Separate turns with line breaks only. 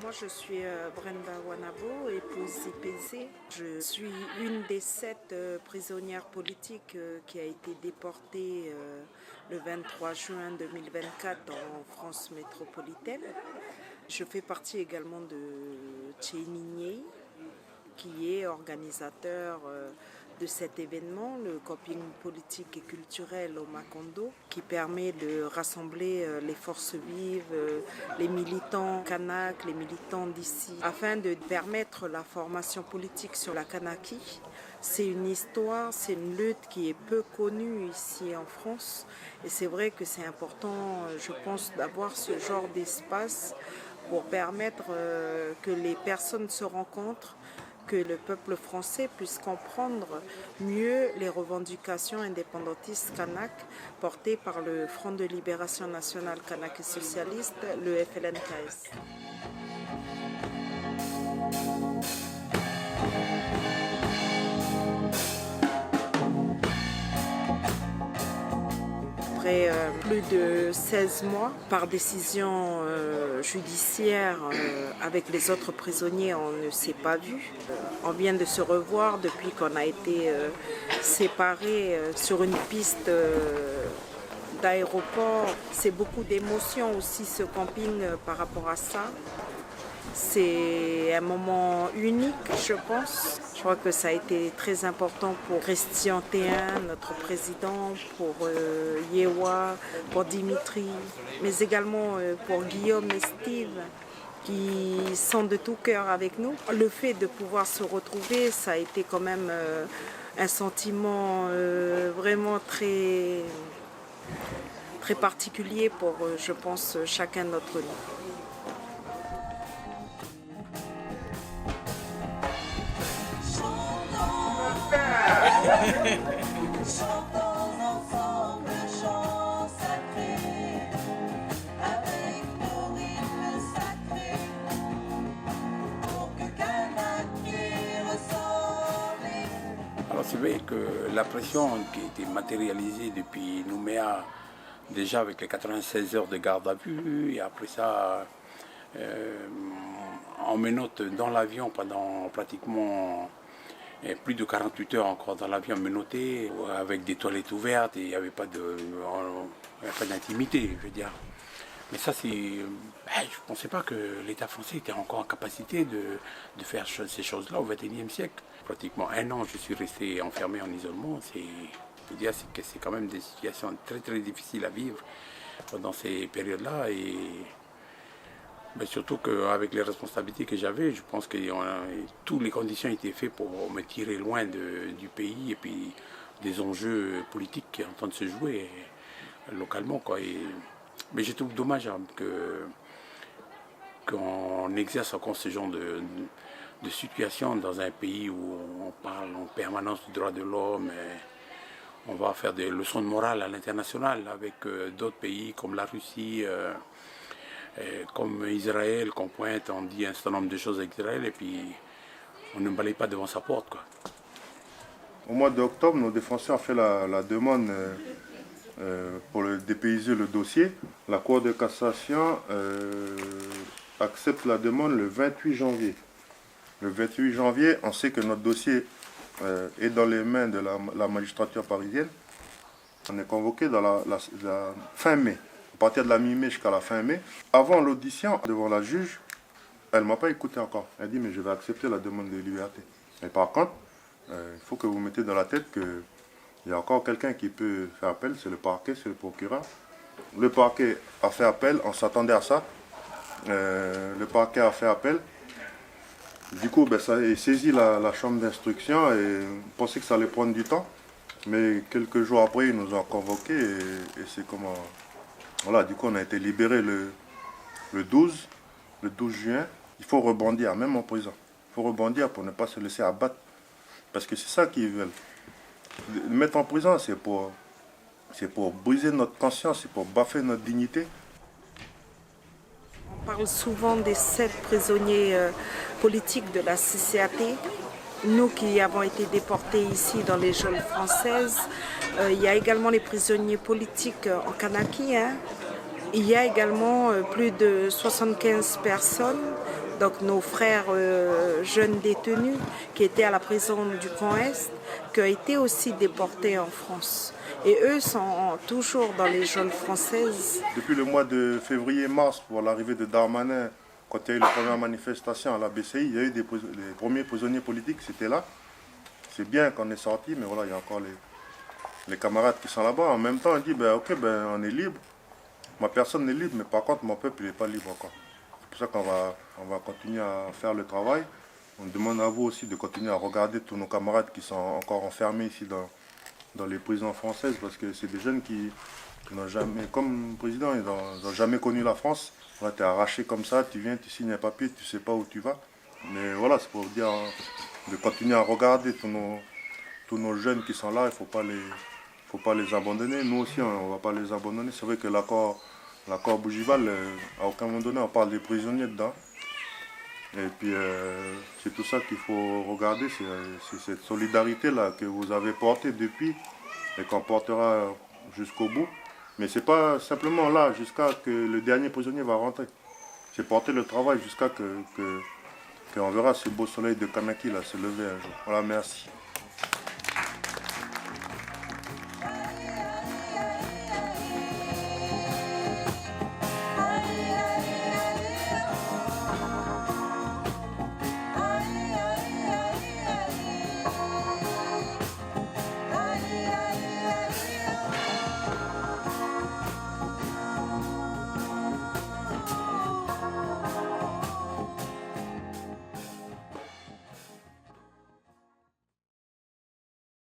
Moi, je suis Brenda Wanabo, épouse Ipézé. Je suis une des 7 prisonnières politiques qui a été déportée le 23 juin 2024 en France métropolitaine. Je fais partie également de Tchénigney, qui est organisateur de cet événement, le camping politique et culturel au Macondo, qui permet de rassembler les forces vives, les militants kanak, les militants d'ici, afin de permettre la formation politique sur la Kanaki. C'est une histoire, c'est une lutte qui est peu connue ici en France. Et c'est vrai que c'est important, je pense, d'avoir ce genre d'espace pour permettre que les personnes se rencontrent, que le peuple français puisse comprendre mieux les revendications indépendantistes kanak portées par le Front de libération nationale kanak et socialiste, le FLNKS. Après plus de 16 mois, par décision judiciaire avec les autres prisonniers, on ne s'est pas vu. On vient de se revoir depuis qu'on a été séparés sur une piste d'aéroport. C'est beaucoup d'émotions aussi ce camping par rapport à ça. C'est un moment unique, je pense. Je crois que ça a été très important pour Christian Théin, notre président, pour Yewa, pour Dimitri, mais également pour Guillaume et Steve, qui sont de tout cœur avec nous. Le fait de pouvoir se retrouver, ça a été quand même un sentiment vraiment très, très particulier pour, je pense, chacun d'entre nous.
Chantons ensemble, chants sacrés, avec nos rythmes sacrés, pour que Kanaki ressemble.
Alors c'est vrai que la pression qui a été matérialisée depuis Nouméa, déjà avec les 96 heures de garde à vue, et après ça, en menottes dans l'avion pendant pratiquement plus de 48 heures encore dans l'avion menotté, avec des toilettes ouvertes, et il n'y avait pas d'intimité, je veux dire. Mais ça, je ne pensais pas que l'État français était encore en capacité de faire ces choses-là au XXIe siècle. Pratiquement 1 an, je suis resté enfermé en isolement. Je veux dire que c'est quand même des situations très très difficiles à vivre pendant ces périodes-là. Mais surtout qu'avec les responsabilités que j'avais, je pense que toutes les conditions étaient faites pour me tirer loin du pays et puis des enjeux politiques qui sont en train de se jouer localement, quoi. Mais je trouve dommage qu'on exerce encore ce genre de situation dans un pays où on parle en permanence du droit de l'homme. On va faire des leçons de morale à l'international avec d'autres pays comme la Russie, comme Israël, qu'on pointe, on dit un certain nombre de choses avec Israël et puis on ne balaye pas devant sa porte, quoi.
Au mois d'octobre, nos défenseurs ont fait la demande pour dépayser le dossier. La Cour de cassation accepte la demande le 28 janvier. Le 28 janvier, on sait que notre dossier est dans les mains de la magistrature parisienne. On est convoqué dans la fin mai. À partir de la mi-mai jusqu'à la fin mai. Avant l'audition devant la juge, elle ne m'a pas écouté encore. Elle dit mais je vais accepter la demande de liberté. Mais par contre, il faut que vous mettez dans la tête qu'il y a encore quelqu'un qui peut faire appel, c'est le parquet, c'est le procureur. Le parquet a fait appel, on s'attendait à ça. Le parquet a fait appel. Du coup, ça a saisi la chambre d'instruction et on pensait que ça allait prendre du temps. Mais quelques jours après, ils nous ont convoqués et c'est comment... Voilà, du coup, on a été libérés le 12 juin. Il faut rebondir, même en prison. Il faut rebondir pour ne pas se laisser abattre. Parce que c'est ça qu'ils veulent. Le mettre en prison, c'est pour briser notre conscience, c'est pour baffer notre dignité.
On parle souvent des 7 prisonniers politiques de la CCAT. Nous qui avons été déportés ici dans les geôles françaises, il y a également les prisonniers politiques en Kanaki. Il y a également plus de 75 personnes Donc nos frères jeunes détenus qui étaient à la prison du camp Est, qui ont été aussi déportés en France. Et eux sont toujours dans les geôles françaises.
Depuis le mois de février-mars, pour l'arrivée de Darmanin, quand il y a eu les premières manifestations à la BCI, il y a eu les premiers prisonniers politiques, c'était là. C'est bien qu'on est sorti, mais voilà, il y a encore les camarades qui sont là-bas. En même temps, on dit, ben, ok, ben, on est libre. Ma personne est libre, mais par contre, mon peuple n'est pas libre encore. C'est pour ça qu'on va continuer à faire le travail. On demande à vous aussi de continuer à regarder tous nos camarades qui sont encore enfermés ici dans les prisons françaises, parce que c'est des jeunes qui n'ont jamais, comme président, ils n'ont jamais connu la France. Voilà, tu es arraché comme ça, tu viens, tu signes un papier, tu ne sais pas où tu vas. Mais voilà, c'est pour vous dire de continuer à regarder tous nos jeunes qui sont là, il ne faut pas les abandonner. Nous aussi, on ne va pas les abandonner. C'est vrai que l'accord Bougival, à aucun moment donné, on parle des prisonniers dedans. Et puis, c'est tout ça qu'il faut regarder, c'est cette solidarité-là que vous avez portée depuis et qu'on portera jusqu'au bout. Mais ce n'est pas simplement là, jusqu'à que le dernier prisonnier va rentrer. C'est porter le travail jusqu'à qu'on verra ce beau soleil de Kanaki là, se lever un jour. Voilà, merci.